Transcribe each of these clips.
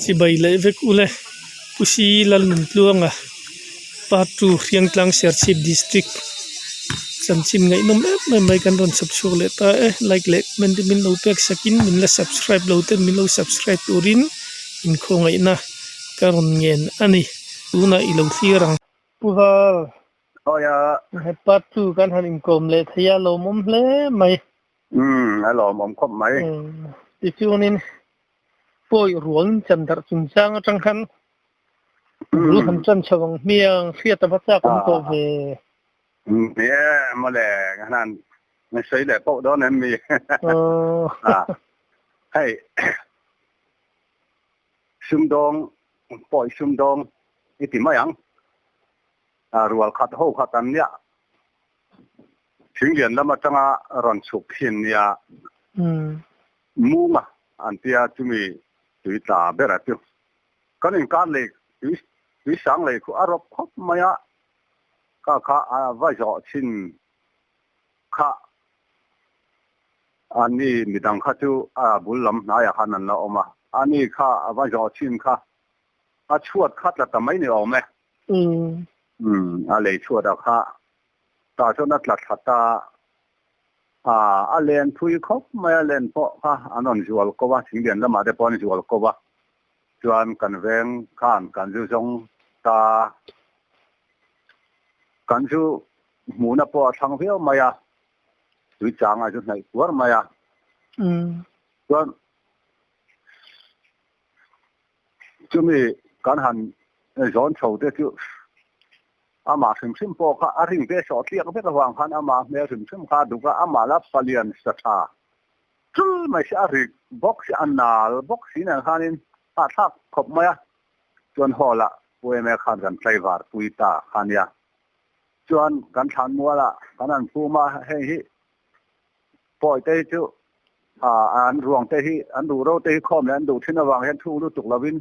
si bai le vek ule pusi lal nun tluanga part 2 riang tlang serchip district chanchin ngai nom mai kan ron subscribe le ta like le men min lo pek sakin min la subscribe lo ten min lo subscribe turin in kho ngai na karon ngen ani tuna ilo thirang puha ya part 2 kan han in kom le thia lo mom hle mai alo mom khom mai ti chunin poi ruang chan dar chung chang atang khan ru han chan chawang miang khia ta bacha kom ko ve mà lẽ ngàn ngày xây lẽ bộ đó nên mi hay xung đông bội xung đông đi tìm mấy anh rồi khát hô khát ăn nhá chính liền là mà chẳng ron sụp hiền nhá mu mà anh tia chúng mi tùy ta bé ra tiêu cái này cái này tùy sáng này của Arab khóc mấy á khá vai trò xin khá anh ấy mình đang khá chú bùn lắm nãy giờ hắn là ông mà anh ấy khá vai trò xin khá chuột khá là tầm mấy này ông ấy lấy chuột đó khá ta cho nó là thật ta lên thui khóc mấy lên po khá anh nói chuột có ba chính điện là mà để po này chuột có ba cho anh cần veng cần chú giống ta kan chu muna po thang pheo maya tui chang a chu nai por maya chuan chumi kan han zon chho te chu ama sim po kha a ring ve so tliak ve ka wang khan ama me sim kha du ka ama la palian sa tha chul mai sha ri box anal box ina khanin a thak khop maya chuan hola poi me khan kan flavor pui ta khan ya chuan kan than mua la kan an pu ma hei hi poi te chu an ruang te hi an du ro te khom le an du thina wang hen thu lu tuk lawin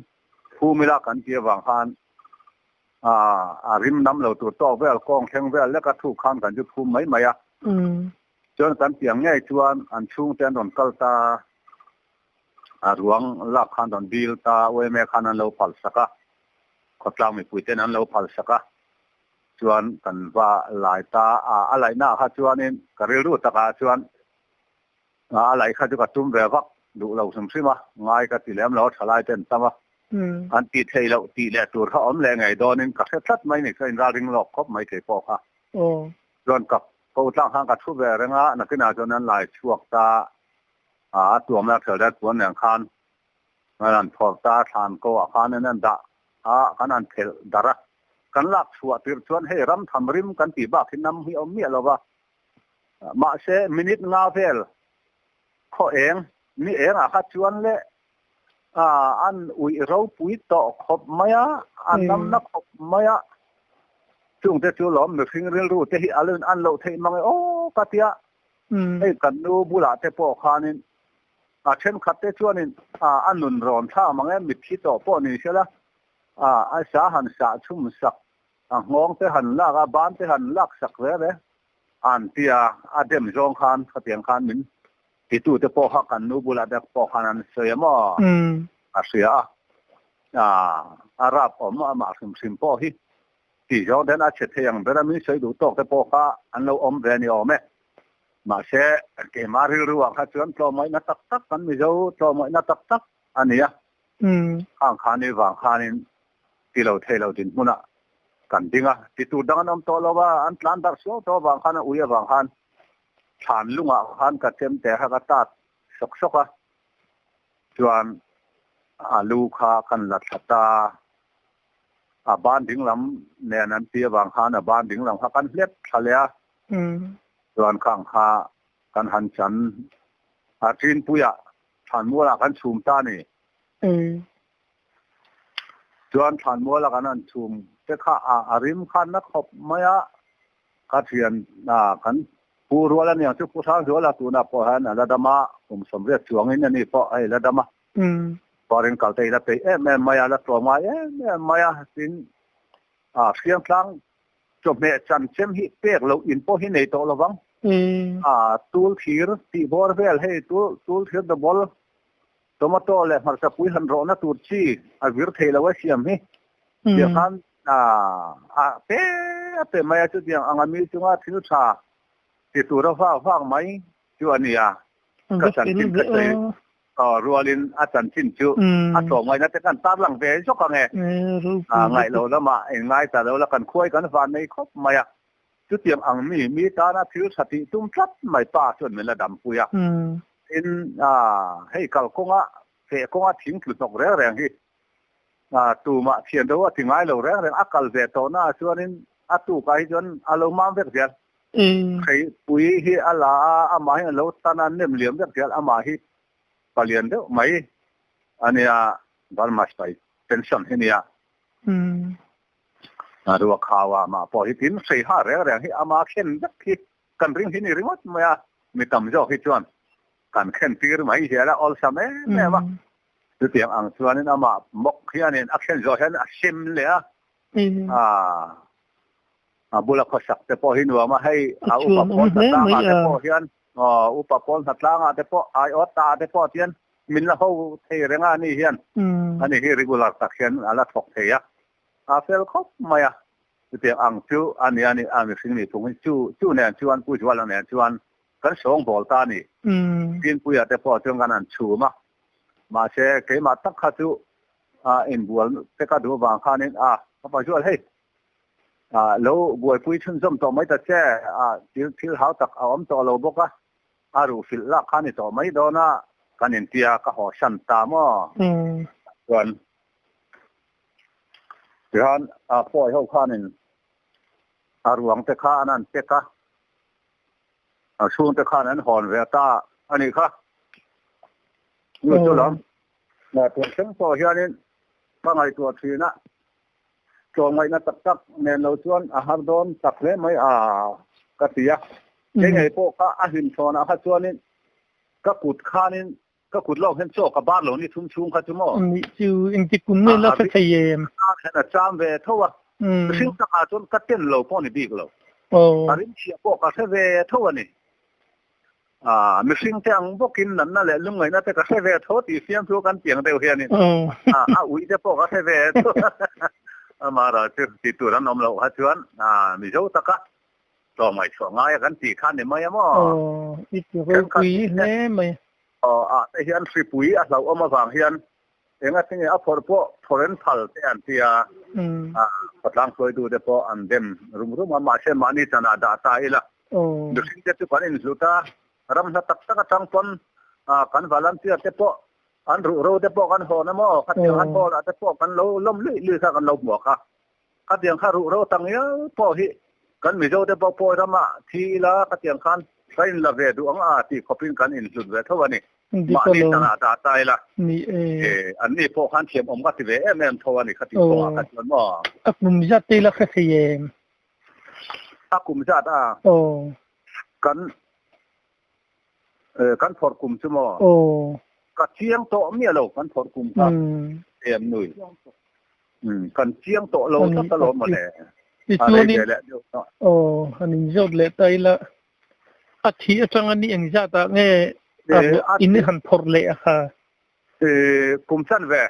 pu mi la kan tia wang han rim nam lo tu to vel kong theng vel le ka thu khan kan ju pu mai mai a chuan kan tiang ngai chuan an chung ten don kal ta ruang la khan don bil ta we me khan an lo phal saka khotlang mi pui ten an lo phal saka chuan kan va lai ta alai na kha chuanin karil ru taka chuan alai kha chu ka tum ve vak du lo sum sima ngai ka tilem lo thalai ten tama an ti thei lo ti le tur kha om le ngai donin ka khe thlat mai ni kain ra ring lok khop mai the po kha chuan ka ko tlang hang ka thu ve renga nakina chuan an lai chuak ta tuam la thel da tuan yang khan an thor ta than ko a khan an da kan an thel dara kan lak chua tir chuan he ram tham rim kan ti ba khin nam hi om mi lo wa ma se minute nga vel kho eng ni eng a kha chuan le an ui ro pui to khop maya an nam na khop maya chung te chu lom me phing ril ru te hi alun an lo thei mang o katia ei kan nu bula te po khanin then khat te chuanin an nun ron tha mang em mit thi to po ni sela sa han sa chum sak ngong te han la ga ban te han lak sak ve an tia adem jong khan khatiang khan min ti tu te po ha kan nu bula da po khan an soyama sia arab om ma sim po hi ti jong den a chet yang bera mi sei du tok te po kha an lo om ve ni ome ma se ke mari ruwa kha chuan tlo mai na tak tak kan mi zo tlo mai na tak tak ania khang khan ni wang khanin ti lo thei lo din muna kan dinga ti tu dang nam to lo wa an tlan dar so to wang khan uya wang khan than lunga khan ka tem te ha ka tat sok soka chuan alu kha kan lat thata ban ding lam ne nan ti wang khan ban ding lam kha kan hlep thalea chuan khang kha kan han chan tin puya than mo la kan chum ta ni chuan than mo la kan an chum te kha arim khan na khop maya ka thian kan pu ruala ni chu pu thang ruala tu na po han la dama som re chuang in ani po ai la dama parin kal te la pe me maya la to ma me maya tin fiang tlang chop me chan chem hi pek lo in po hi nei to lo wang tul thir ti bor vel he tul thir the ball tomato le mar sa pui han ro na tur chi a vir thela wa siam hi dia khan pe mai chu dia angami chunga thinu tha ti tura fa mai chu ania ka san tin ka te rualin a chan chin chu a so ngai na te kan tar lang ve so ka nge ngai lo la ma ngai ta lo la kan khoi kan van nei khop maya chu tiang ang mi ta na thiu sati tum tlat mai pa chon me la dam puya in hei kal konga fe konga thing tu tok re reng hi tu ma thian do wa tingai lo reng akal ve to na chuanin atu kai jon alo mam vek zel khei pui hi ala ama hi lo tanan nem liam vek zel ama hi palian do mai ania bal mas pai pension hi nia ruwa khawa ma po hi tin sei ha reng hi ama khen dak hi kan ring hi ni ringot maya mi tam jo hi chuan kan khen tir mai hi la all same me ma tu tiang ang chuanin ama mok hianin action zo hian a sim le bula khosak te po hinwa ma hei upa pon ta ma te po hian upa pon hatlanga te po ai ota te po tian min la ho thei renga ni hian ani hi regular section ala thok theya fel khop maya tu tiang ang chu ani ami sing ni tung chu ne chuan pu chuan ne chuan kan song bol ta ni tin pu ya te po chung kan an chu ma se ke ma tak kha chu in bual te ka du wang khanin pa chu hei lo buai pui chun zom to mai ta che thil hau tak awam to lo boka aru fil la khani to mai do na kanin tia ka ho san ta mo wan yan poi ho khanin aruang te kha anan te ka chuang te khanan hon ve ta ani kha nu to lam na to chen so hianin pa ngai to thina cho mai na tak nen lo chuan har don tak le mai ka tia ke ngai po ka hin thona kha chuanin ka kut khanin ka kut lo hen cho ka bar lo ni thum chung kha chu mo ni chu in ti kun me la kha thayem na cham ve thowa sing ta ka chon ka ten lo po ni big lo arin chi po ka se ve thowa ni mi sing te ang bokin nan na le lung ngai na te ka se ve tho ti siam thu kan piang te hian ni ui te po ka se ve amara ti tu ran nom lo ha chuan mi zo taka to mai so ngai kan ti khan ni mai mo i tu ko pui le mai te hian free pui a lo oma wang hian enga tinge a for po foreign phal te an tia patlang soi du de po an dem rum ma se mani chana da ta ila du sing te tu kan in zuta ram na tak taka tang pon kan volunteer te po an ro te po kan ho na mo khatia han po te po kan lo lom li sa kan lo mo ka khatia kha ro tang ya po hi kan mi zo te po rama thi la khatia khan kain la ve du ang ti khopin kan in lut ve thawani ma ni tana ta tai la ni an ni po khan thiam om ka ti ve em thawani khati po ka chuan mo akum ja te la kha thayem akum ja ta kan for kum chu mo ka chiang to mi lo kan for kum ka em nui kan chiang to lo ta lo ma le ti chu ni anin jot le tai la athi atang ani eng ja ta nge in han thor le kha kum san ve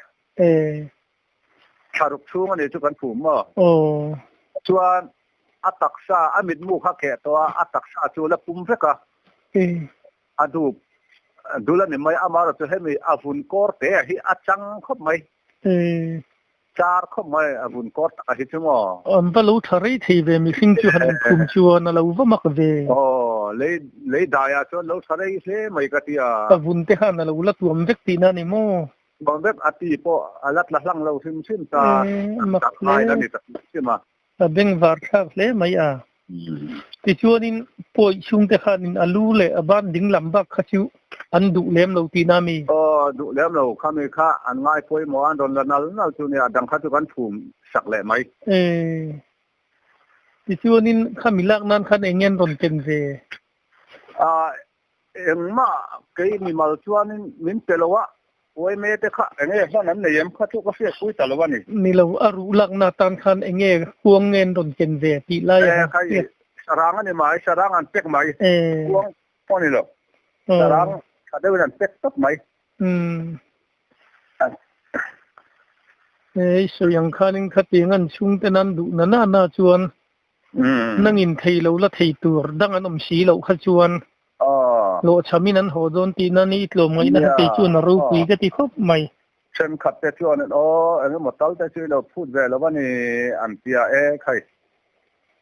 charuk chu ma ne chu kan pu mo chuan ataksa amit mu kha ke to ataksa chu la pum ve ka adu dula ni mai amara to hemi avun kor te hi achang khop mai char khop mai avun kor ta hi chumo ba lo thari thi ve mi sing chu han kum chu na lo va mak ve le daya cho lo thari se mai ka tia avun te han lo la tuam vek ti na ni mo bang vek ati po alat la lang lo sim ta mai na ni ta sima beng var thak le mai ti chuanin poi chung te khanin alu le aban ding lamba khachu an du lem lo ti na mi du lem lo khami kha an ngai poi mo an don nal chu ni adang kha chu kan thum sak le mai ti chuanin khamilak nan khan engen ron ken ve engma ke mi mal chuanin min pelowa oi me te kha enge hanan ne yem kha chu ka fe pui talawani ni lo aru lak na tan khan enge kuang ngen ron ken ve ti la ya sarang ani mai sarang an pek mai kuang poni lo sarang ada wan pek tok mai so yang khanin khatingan chung tenan du na chuan nangin theilo la theitur dang anom si lo kha chuan lo chamin an ho don ti na ni tlom ngai na te chuan ro pui ka ti khop maiเช่นขัดแต่ชวนนั่นเอ็งหมดตั้งแต่ช่วยเราพูดแล้วว่านี่อันเปียใคร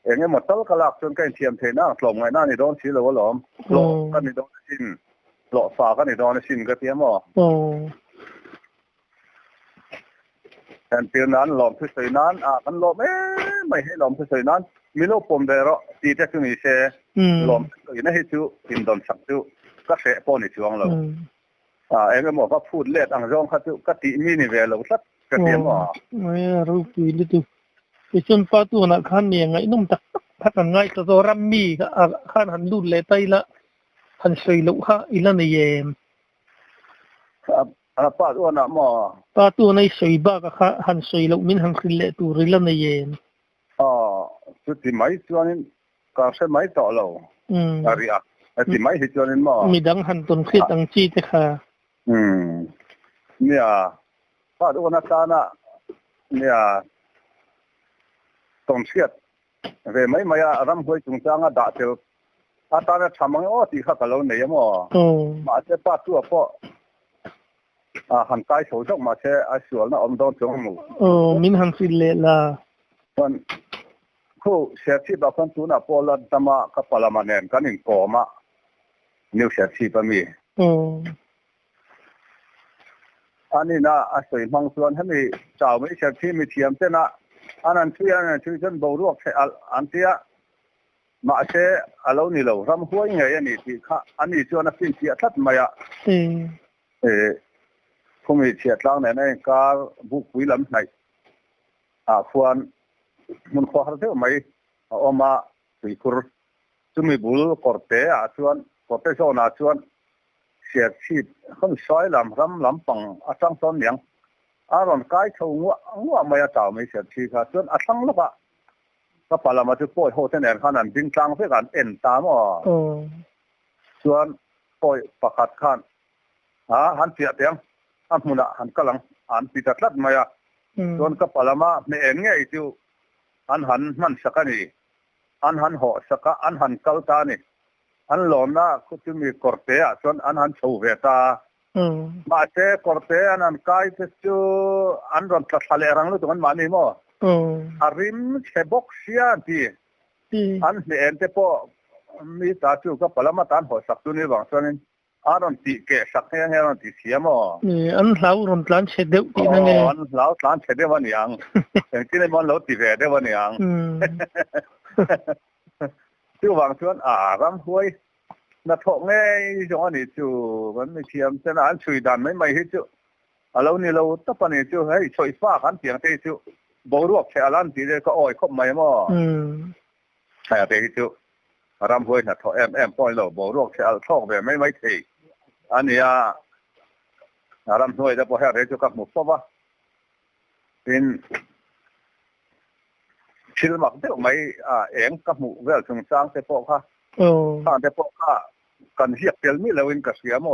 เอ็งหมดตั้งกระลักจนใกล้เทียมเทน่าหลงไงหน้านี่โดนชี้เลยว่าหลอมหลงก็นี่โดนชินหลอกฝาก็นี่โดนชินก็เทียมอ่ะแต่เตียนนั้นหลอมที่ใส่นั้นมันหลอมไม่ให้หลอมที่ใส่นั้นมีโลกปมเดรอตีแต่คือมีเชหลอมอยู่ในที่จูกินโดนสักจูก็เสะปนในช่วงเราเอ็งก็บอกว่าพูดเล็ดอังร้องเขาก็ตีมีนี่เวลาสักก็เทียมอ่ะไม่รู้กี่ลิตุไปจนฟ้าตัวนักขันเนี่ยไงนุ่มตักพักง่ายตัวรัมมี่ก็ขันหันดูเลยไตละหันสวยลุกฮะอีละในเยมป้าตัวน่ะหมอป้าตัวในสวยบ้าก็หันสวยลุกมินหันขึ้นเลยตัวอีละในเยมสุดที่ไม่ชวนนี่ก็ใช่ไม่ต่อเราอะไรที่ไม่ให้ชวนนี่หมอมีดังหันต้นเครียดดังจีแต่ค่ะเนี่ยป้าตัวนักการน่ะเนี่ยต้องเชื่อเรื่องไม่รำห้วยจุงจางด่าเจ้าตอนนั้นทำมันที่ข้ากับเราเนี่ยมั้งมาเจ้าป้าตัวพ่อหันใต้โฉจกมาเช่ไอ้ส่วนนั้นอมโดนจงมูมินหันสิเลล่ะคนคู่เสียชีพแบบคนตัวน่ะพอลัดตมากับพลามันเนี่ยกันหนึ่งก่อมานิวเสียชีพมีอันนี้นะอาศัยมังส่วนให้มีเจ้าไม่เสียชีพมีเทียมเจ้านะอันนั้นช่วยจนบรวกใช่อันที่มาเช่เรานี่เราทำหัวยังไงนี่ที่ข้าอันนี้ชวนนักสิ่งที่ทัดมาอ่ะคงมีเฉียดล่างในการบุกวิลำไหนควรมันขอให้เท่าไหมเอามาสื่อคุรจุมีบุลกอร์เตะชวนกอร์เตะโซนาชวนเสียชีพเขาสอยลำปังจังซ้อนยังรอนใกล้ชงว่าไม่จะไม่เสียชีพชวนจังลูกก็พอเรามาจะป่วยโหดแน่นขนาดจริงจังเพื่อการเอ็นตามชวนป่วยประคัดขันหันเสียเตียงอันมุนะหันกำลังอันปิดตัดมาชวนก็พอเรามาในเอ็นไงจูอันหันมันสักนี่อันหันห่อสักอันหันเกาตานี่อันหลอนนะก็จะมีกอร์เตะชวนอันหันชูเวตามาเช่กอร์เตะอันนั้นใกล้จะจูอันรอนตัดทะเลรังลูกตรงนั้นมานี่มั้งอาริมเชบกเสียดีอันนี้เอ็นเตปมีตาจูก็พลามาตันหัวสักตัวนี้บางส่วนนี้อารมณ์ตีเกะสักแค่อารมณ์ตีเสียมั้งอันเรารำพลันเฉดเดียวตีนั่นเองอันเราพลันเฉดเดียววันยังอย่างที่ในมันเราตีเวเดียววันยังจู่บางส่วนรำห้วยนัดถกไงจังอันนี้จู่มันไม่เทียมเส้นอันช่วยดันไม่ให้จู่เรานี่เราตั้งปณิจู่ให้ช่วยฟ้าขันเสียงเตจู่บรวบเชลันตีเลยก็อ้อยคบไม่มั้งใช่เตจู่รำห้วยนัดถกปล่อยเราบรวบเชลท่องแบบไม่เทอันนี้รำห้วยจะพอให้เรื่องกับหมู่ป่ะเป็นชิลมักเดียวไม่เองกับหมู่เวลชงสร้างเตปค่ะข้างเตปค่ะกันเสียเปลี่ยนมีเราเองกับเสียมั้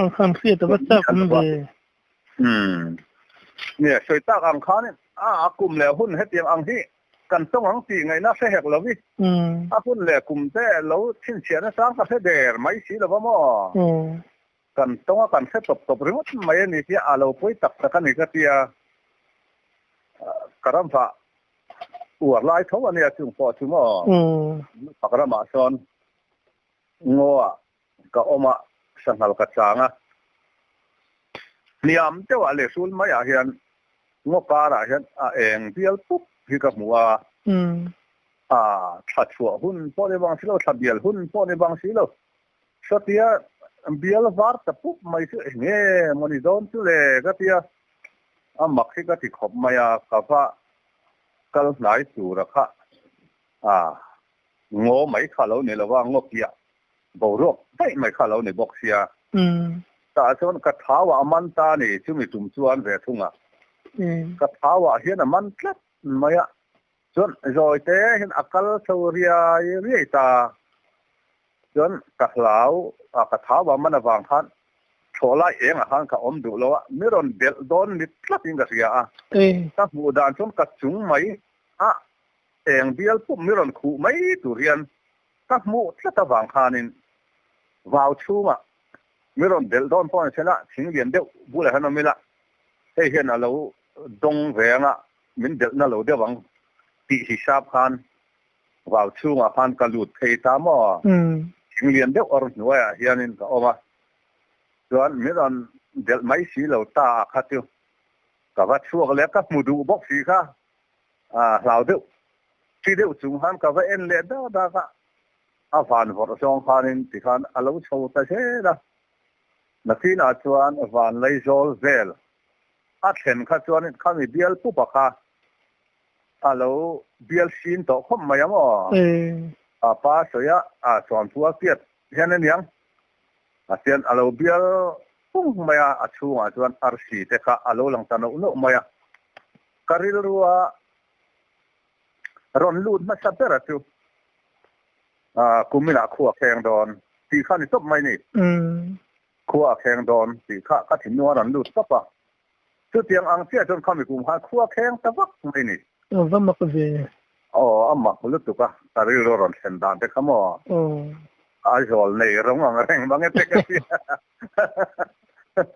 งข้างเสียแต่ว่าจับมันเลยเนี่ยช่วยตากอังคารเนี่ยกลุ่มแล้วหุ้นให้เตรียมอังที่กันต้องอังตีไงนะเสียเหกเราวิหุ้นแล้วกลุ่มแต่เราทิ้งเสียนะสร้างกับเสด็จไม่สีเราบ้ากันต้องกันเสตบหรือว่าไม่เนี่ยที่เราไปตักตะกันนี่ก็ที่กระรำฟ้าอวดลายเขาวันนี้จุ่มพอจุ่มปากระมาซอนงัวก็ออกมาสังหารกระจางนิยามเจ้าอะไรสูลไม่อยากเห็นงบการะเห็นเองเดียวปุ๊บที่กับหัวถัดชัวหุ่นพอในบางสิ่งเราถัดเดียวหุ่นพอในบางสิ่งเราสุดที่เดียววาร์ตปุ๊บไม่ใช่เงี้ยมันโดนจุเลยก็ที่มักที่ก็ที่ขบไม่กับว่าก็หลายสูระค่ะงอไม่ข้าเราเนี่ยเราว่างบเดียบรวบไม่ข้าเราเนี่ยบอกเสียแต่ส่วนกระถาว่ามันตาเนี่ยชื่อมีจุ่มชวนเวทุงกระถาว่าเห็นมันคลับไม่ส่วนโดยแต่เห็นอักลสุริยเรียตาส่วนกระเหลากระถาว่ามันวางทันท thola eng a han ka om du lo miron del don mit tlatin ga ria a ta mu dan chon ka chung mai a eng bial pu miron khu mai tu rian ka mu tlata wang khanin vào chu ma miron del don pon chena thing lian deuh bu la han mi la hei hian a lo dong venga min del na lo de wang ti hi sap khan vào chu ma khan ka lut thei ta mo thing lian deuh or nuaya hianin ka oma chuan miron del mai si lo ta khatiu ka va chuak le ka mu du bok si kha hlau deuh chi deuh chung han ka va en le da ka a van vor song khanin ti khan a lo chho ta se da na khi na chuan van lei zol vel a then kha chuan khami bial pu pa kha a lo bial sin to khom mai amo a pa soya a chuan tua piat hian niang a sian a lo bial pung mai a chunga chuan rc te kha a lo lang ta no mai a karil ruwa ron lut ma sapera tu kumina khuwa kheng don ti kha ni top mai ni khuwa kheng don ti kha ka thin no ran lut topa chu tiang ang sia chon khami kum kha khuwa kheng ta vak mai ni va mak ve amma lut tu ka tari ro ron sen dan te khamo a jol nei rong ang reng bang te ka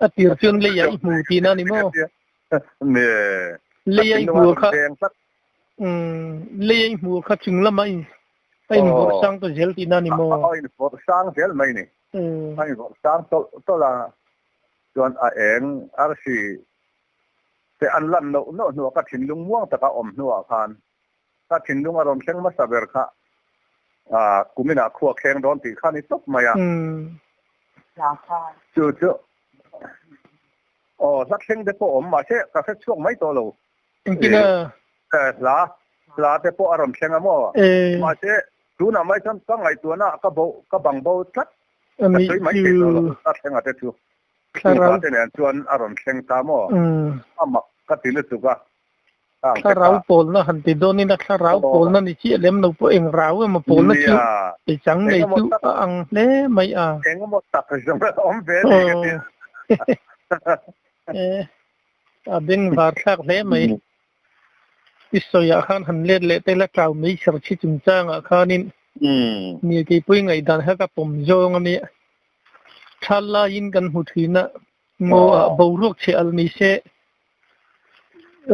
a tir chun le ya mu ti na ni mo ne le ya mu kha le ya mu kha chung la mai ai mu sang to gel ti na ni mo ai mo sang gel mai ni ai mo sang to la chuan a eng arsi te an lan no ka thin lung muang ta ka om no a khan ka thin lung a rom thleng ma saber kha kumina khuwa kheng don ti kha ni top mai a la kha chu la thleng de po om ma se ka se chuak mai to lo kina la te po a rom thleng a mo ma se tu na mai chon ka ngai tu na ka bang bo tlat mi mai te lo ta thleng a te chu ta te nen chuan a rom thleng ta mo ama ka ti le tu kaถ้าเราโปลนะหันติโดนี่นะถ้าเราโปลนั่นนี่ชี้เล่มเราพวกเองเราเมื่อโปลนั่นชี้ไอ้จังเลยจูอังเล่ไม่เองก็หมดตักจังอมเบลเด้งวาร์สักเล่ไม่ที่สอยขันหันเล่เล่แต่ละคราวไม่ชัดชิจุนจ้างขันินนี่กี่ปุ้ยไงดันให้กับผมโยงอันนี้ชัลลายินกันหุทีน่ะโง่บูรุกเชลนี่เช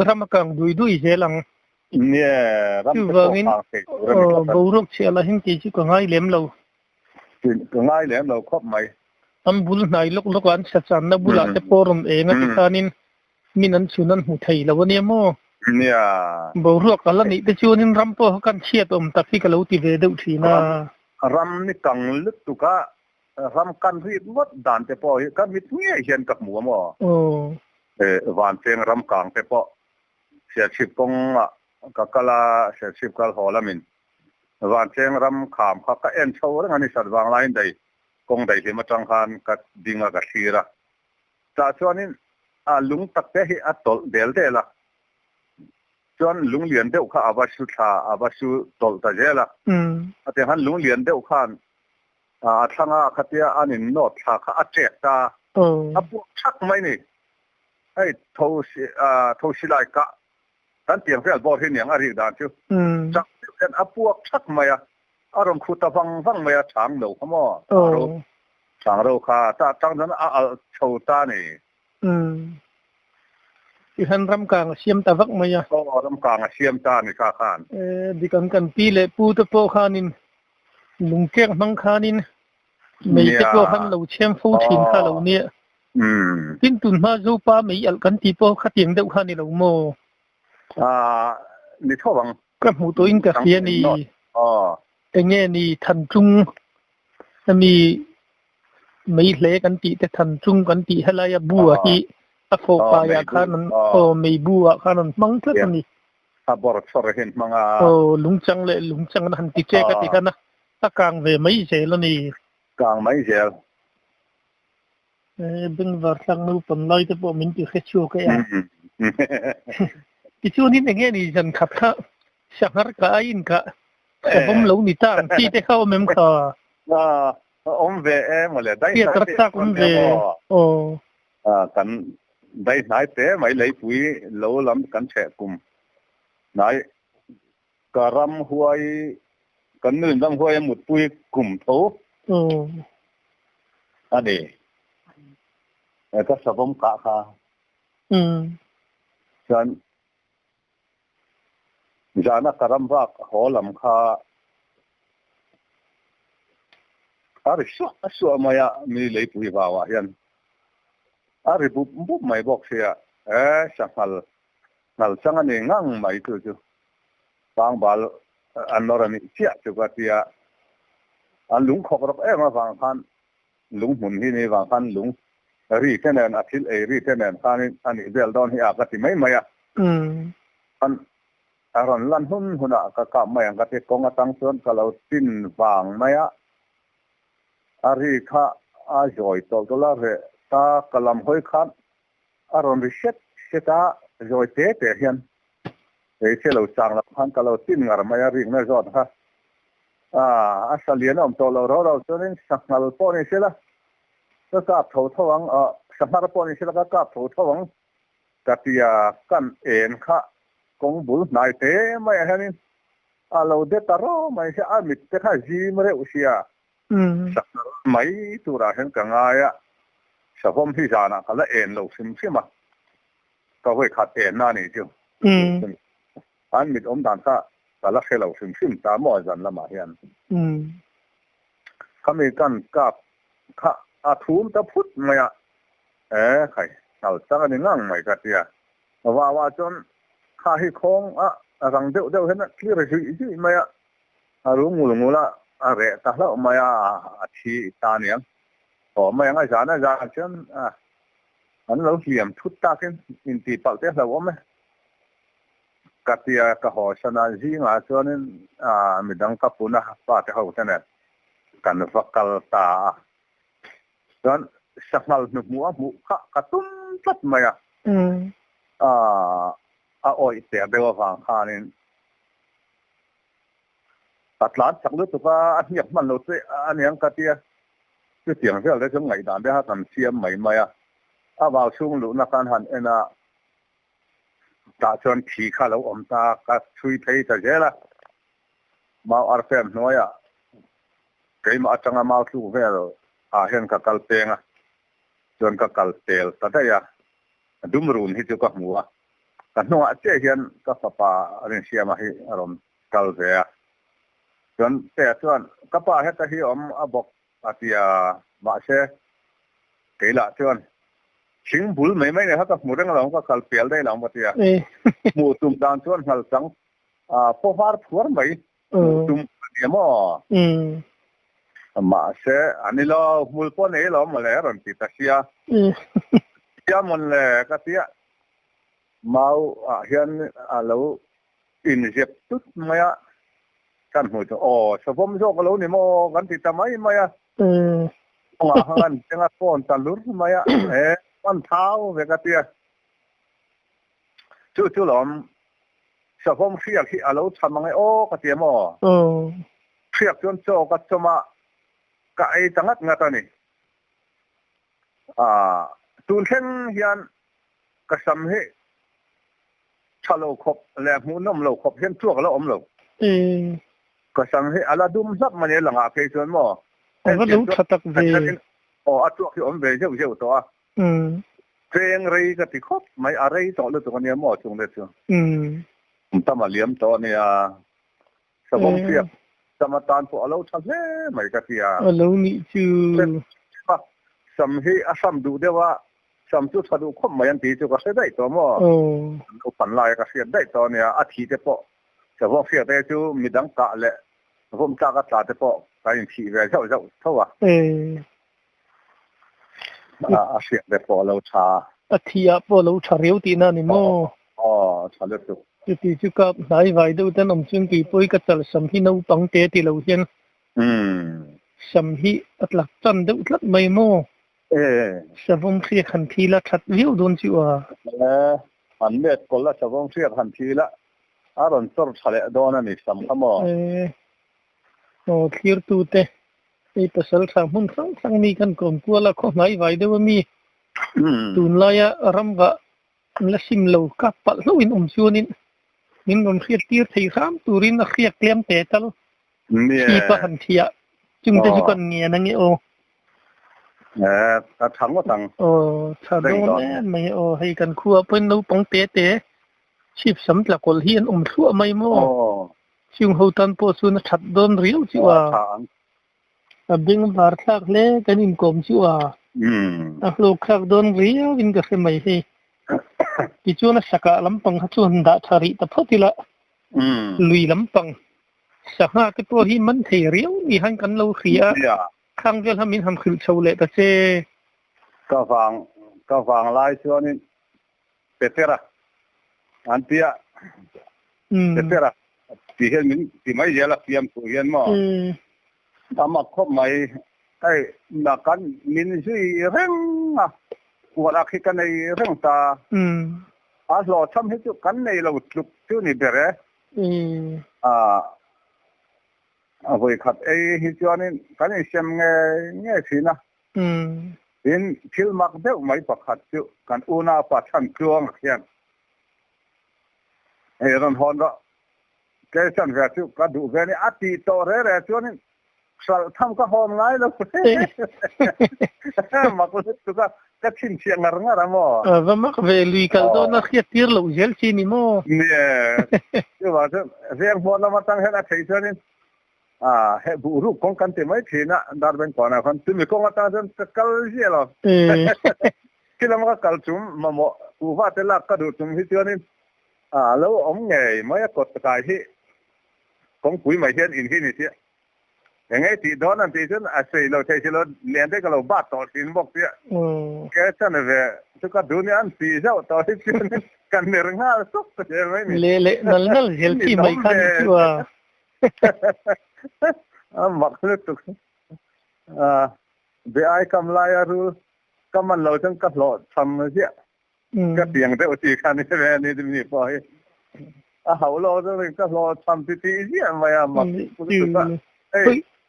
รำกังดูเจลังเนี่ยรำกังบูรุกเชลหินกี่ชิก็ง่ายเลี้ยมเราก็ง่ายเลี้ยมเราครบไหมบุลนายลูกวันชัดจันนะบุลาจะปอรมเองที่การนินมินันชุนันหูไทยแล้ววันนี้โมเนี่ยบูรุกกันแล้วนี่แต่ชวนินรำปอกันเชียตอมตักที่กะเลวตีเวดุทีน่ะรำนี่กังลึกตุกะรำกันรีบมดด่านแต่ปอกันมิดเงี้ยเห็นกับหมูมั่ววันเชียงรำกลางแต่ปอเสียชีพกงกะลาเสียชีพกัลหอละมินวันเชียงรำขามเขาก็เอ็นโชว์เรื่องนี้สัตว์วางไลน์ได้กงได้ที่มาจังคันกัดดิ่งกับชีระจากช่วงนี้ลุงตักเตะอัดตอลเดลเดละช่วงลุงเลียนเดวข้าอาบาสุชาอาบาสุตอลตาเจละแต่ฮันลุงเลียนเดวข้านทั้งขัดเยาอันนี้โนดชาข้าอัดเจตาพวกชักไม่นี่ไอ้ทศิลายกะท่านเตียงเพื่อนบอกที่เนี่ยอะไรด่านชิวจักเป็นพวกชักไม่อารมณ์คุตฟังไม่ช้างเหลวขโมช้างเราค่ะถ้าจังนั้นโชว์ตานี่ที่ฮันรำกลางเชียมตะวักไม่ก็รำกลางเชียมตานี่ข้าขานดิกันปีเล่ปูตะโปขานินลุงเจ้งมังขานินไม่จะโปขันเราเชียมฟูชินข้าเราเนี่ยพินตุนมาจูป้าไม่อัลกันตีโปขัดยังเดาขานี่เราโมนี่ท่าวังกระหูตัวอินกับเสียนี่แต่เงี้ยนี่ทันจุงมีไม่เละกันตีแต่ทันจุงกันตีให้ลายบัวที่อโฟปายาขานั้นไม่บัวขานั้นมังเท่านี้บอร์ดสระเห็นมังลุงจังเลยลุงจังนั้นติเจกันตีกันนะตะกางเวไม่เจแล้วนี่กางไม่เจเป็นว่าสังนูปนลอยแต่พอมันจะแค่ชัวร์ก็ยังที่ช่วงนี้อย่างเงี้ยนี่ฉันขับข้าสังหารกาอินกะแต่ผมหลงนี่ตั้งที่ได้เข้าเมมค่ะ om về em mà lại đấy Tiệt trắc trắc về ồ cần đây nãy té mấy lấy quý lâu lắm cần trẻ cùng nãy karam huai cần nên đâm huai một quý cùng thấu ồ anh đi cái sản phẩm cả chân giờ nó karam vác họ làm ari sua maya mi lấy quý vào à hiện ari búp mày bọc xe sangal sang anh ngang mày tu bang bal anh nói rằng chia cho cái tia anh lúng khóc rồi em mà vàng khan lúng hùn hi này vàng khan lúng ri thế này anh thil ri thế này anh vel don hi à cái mấy maya anh aron lan hun à cái mày cái tia công tăng xuân cái lâu tin vàng maya ari kha a joy to la re ta kalam hoi khan aron reset seta joy te hian se lo chang la khan ka lo tin ngar maya ring na zot ha asalian om to lo ro chonin saknal po ni sela ka tho thawang samar po ni sela ka tho thawang katia kan en kha kong bul nai te mai hanin alo de taro mai se amit te kha ji mare usia mấy tu ra hen ka nga ya sa hom hi jana kala en lo sim sima ka hoi khat en na ni chu an mit om dan ka kala khelo sim sim ta mo jan lama hian kami kan kap kha a thum ta phut maya khai al chang ani ngang mai ka tia wa chon kha hi khong rang deuh hen clear hi maya aru ngula re ta la maya thi ta niang maya nga jana ja chen an lo hiam thut ta ken in ti pal te la me katia ka ho sana ji nga chonin midang ka puna pa te ho tane kan vakal ta dan sakmal nu mu ka tum tat maya oi te be wa wang khanin Atlan chắc lúc tụi anh nhập mình lột anh em cái tia cái tiếng về là trong ngày đàn bé hát làm xiêm mấy mấy vào xuống lũ nó can hẳn en ta chọn khí khá lâu ông ta các suy thấy cho dễ là mau ở phèm nói cái mà chẳng mau xuống về rồi hiện các cal peng chọn các cal tel ta đây đúng run thì cho các mua cái nó chế hiện các papa anh xiêm mà hi rồi cal về chọnแต่ส่วนกป้าเฮ็ดตะฮีอมบอกอาติยาบาเซเกละส่วนชิงบุลไม่เนี่ยฮะกับหมู่เรื่องเราก็คัลเปียลได้หลังบัดยาหมู่ตุ่มดานส่วนหัลสังพอฟาร์ทัวร์ไม่ตุ่มเนี่ยมั้มาเซอันนี้เรามูลปนเอเรามาแล้วรันติตาเสียเสียมันเลยก็เสียมาเฮียนเราอินเจ็บตุ๊ดไหมกันหัวจะสมมติว่าเราเนี่ยมอกันติดทำไมมากันจังฟ้อนตลุร์มาวันเท้าเวกเตียจู่ๆหลอมสมมติเสียที่เราทำมังไงกเตียมเสียจนโจกัจมาก็ไอจังงัดงัดนี่ตูนเช่นเฮียนก็สำเหชะโลขบแหลมหูน้ำโลขบเห็นชั่วก็แล้วอมโลก็สังเหอะไรดุมซับมันเนี่ยหลังอาเคชวนมั้งก็รู้ชัดตักเวอัดตัวที่อมเวเจ้าตัวเพลงอะไรก็ติดครบไม่อะไรต่อเลยตัวนี้มั้งจงเลยจ้ะตั้งมาเลี้ยมตัวเนี่ยสมองเสียสมตานพวกเราทำเลยไม่ก็ที่เรานี่จูสมเหสมดูเดียวว่าสมจุดสะดุคบมายันตีจุก็เสียได้ตัวมั้งก็ฝันลายก็เสียได้ตัวเนี่ยอาทิตย์เดียวแต่พวกเสียได้จูมีดังกะแหละผมจากก็ตัดเปาะไปขี่ไปเจ้าเท่าเสียได้เปาะเราชาที่เปาะเราชาเรียวตีนั่นนี่มั้งชาเรียวจุดที่จุกับนายไว้ดูแต่น้ำซึ่งกี่ปุ้ยก็จะสมที่เราต้องเตะที่เราเห็นสมที่อัตลักษณ์จันดูลัดไม่มั้งสมองเสียขันทีละชัดวิวโดนจิวอันเม็ดคนละสมองเสียขันทีละรอนตัวทะเลโดนนี่สำคัญมั้งคลียร์ตูเตะ ไอ้ประสลทางหุ่นครั้งมีกันกลมกลัวละข้อหมายไว้เดี๋ยวมีตูนลายรำกะละสิมโลกับปัลโลอินชวนินนินกมเขียดตีร์ที่ข้ามตูรินนักเขียดเลี้ยมเตะตลที่ปะหันเทียจึงจะจุกันเงี้ยนั่งโอแต่ทั้งว่าทั้งโอ้ถ้าโดนเนี่ยไม่โอให้กันคัวเป็นลูกปองเตะชีพสำหรับคนเฮียนชัวไม่โม่ชิงหูตันโพสุนชัดโดนเรียวจิว่าบิงบาร์ทักเล่กันอินกลมจิว่าลูกทักโดนเรียวอินก็คือไม่ให้ที่ชวนสักลำปังชวนด่าทาริแต่พอทีละลุยลำปังสักหากตัวที่มันเทียวมีหันกันเราเสียข้างเดียวทำมินทำขึ้นชาวเล่แต่เจก็ฟังไล่ชวนนี่เป็ดเตระอันเตียเป็ดเตระที่เห็นมินที่ไม่เยอะละเตรียมตัวเย็นมั้งทำมาครบไหมไอ้นักการมินช่วยเร่งอ่ะวัวคิดกันในเรื่องตาอาหลอดทำให้จุกันในเราลุกชื่อนี่เบรเอาไว้ขัดไอ้ฮิจวานี่กันไอ้เสียงเงี้ยสินะเป็นพิลมักเดียวไม่ประคัดจุกันอุณาปัจจันกลวงเขียนไอ้รันฮอนก็แกฉันแกจุก็ดูแกนี่อติโตเร่จวนนี่สัลทำก็ฮอนไงแล้วมักเลยตุก็ทิ้งเสียงอะไรงั้นมั้งว่ามักเวลีกันโดนนักเขียดตีร์ลูกเจลซีนี่มั้งเนี่ยที่ว่าจะเรียงพอเรามาตั้งให้นักเขียนนี่เฮ้บุรุษคงกันเต็มไม่ทีนะดาร์เป็นก่อนนะคนที่มีคงมาตั้งจนกัลเสียแล้วที่เรามากัลจุ่มมาโมอุบาเตลักก็ดูจุ่มที่เจอนี่แล้วอมไงไม่กดตายที่คงปุ๋ยไม่เห็นอินที่นี่เสียยังไงที่โดนนั่นที่ฉันอาศัยเราใช้ชีวิตเลี้ยงได้ก็เราบาดต่อสินบอกเสียแกฉันเนี่ยทุกคนดูนี่อันสีเจ้าต่อที่ฉันกันเรื่องง่ายสุดเลยไม่มีเละนั่นเฮลที่ไม่คันชัวมักเลยตุกเบไอกำไลรู้ก็มันเราจังก็หลอดทำเสียก็เตียงแต่ว่าที่คันนี่แม่นี่จะมีพอเขาเราจะก็หลอดทำที่เสียไม่มัก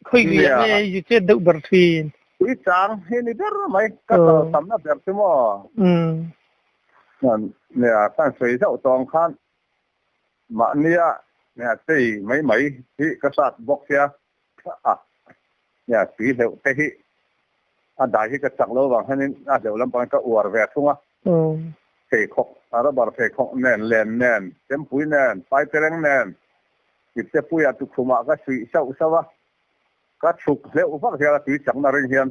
คุยเรียนเนี่ยอยู่เจ็ดดุบร์ทีนคุยจังเห็นนี่เด้อไหมก็ทำนับแบบที่มั่วนั่นเนี่ยตั้งสวยเจ้าตองคันมาเนี่ยตีไม่ที่กษัตริย์บอกเสียเนี่ยตีเหลวเตะได้ที่กษัตริย์เราบางท่านนี่เดี๋ยวลำบากก็อวดแหวกทุ่งเทคอะไรบาร์เทคแน่นแน่นเต็มปุ๋ยแน่นไปเตรงแน่นจิบเจ้าปุ๋ยตุกขมาก็สุยเศร้าก็ฉุกเหลวฟังเสียตุยจังนาริเฮียน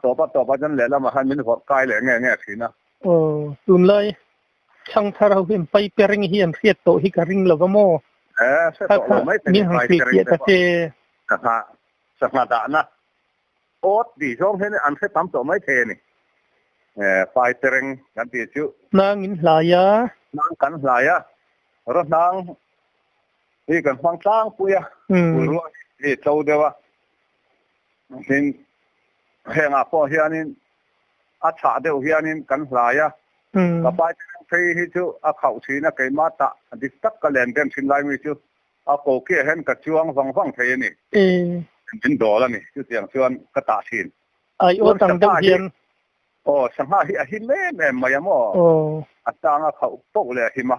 ต่อไปจนเหลวแล้วมาให้มินหัวกายเหลวแง่ทีนะตุนเลยช่างถ้าเราเห็นไปเปริงเฮียนเสียโตฮิการิงเราก็โม่ถ้ามีหังสีเกียตเจสักนาดนะโอ๊ตดีช่วงนี้อันเสียตั้มโตไม่เทนี่ไฟเตรงกันตีจุนางอินหลายนางกันหลายรถนางนี่กันฟังช้างปุยปุยรู้ที่เจ้าเดียวสิ่งแห่งอาพอเฮียนี่อาชาเดียวเฮียนี่กันหลายกับไปที่ที่จูเขาชีนะเกี่ยมาตะดิสตักกันเล่นเดินชินไลมีจูโกเกี่ยเห็นกับช่วงฟังเทียนี่เป็นดอแล้วนี่จูเสียงชวนกระตาชินไอโอตังเดียวเฮียนโอ้สังหารหินเล่แม่มายังมั่วอัตตางเขาโตเลยหิมะ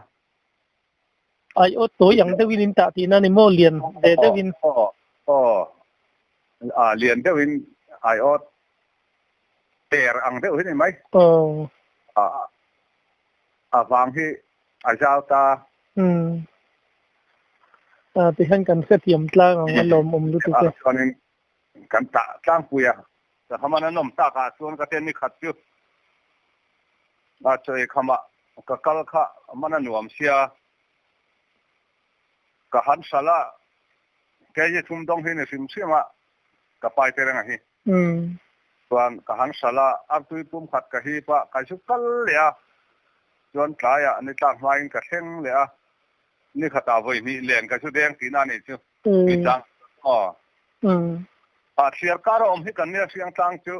ไอโอตัวอย่างเดวินตาตีนั่นนี่โมเลียนเดวินเลียนเดวินไอโอเตอร์อังเดวินไหมฟังที่อาจารย์ตาไปให้กันเสียเทียมกลางของลมรู้ตัวคนนี้กันตะกลางปุยแต่ทำมันน้ำตากาส่วนกระเทนนี่ขัดอยู่ช่วยขมาก็กลข้ามันหน่วมเสียก็หันสละแกจะทุ่มดงให้ในสิมเสียมาก็ไปเตะไงส่วนก็หันสละอับตุยปุ่มขัดกะฮีปะกะชุกกัลเลยส่วนกลายนี่ต่างมาอินกะเฮงเลยนี่ขัดเอาไว้นี่เลี้ยงกะชุดแดงสีนั่นนี่จู่มีจังเสียการอมให้กันเนี่ยเสียงต่างจู่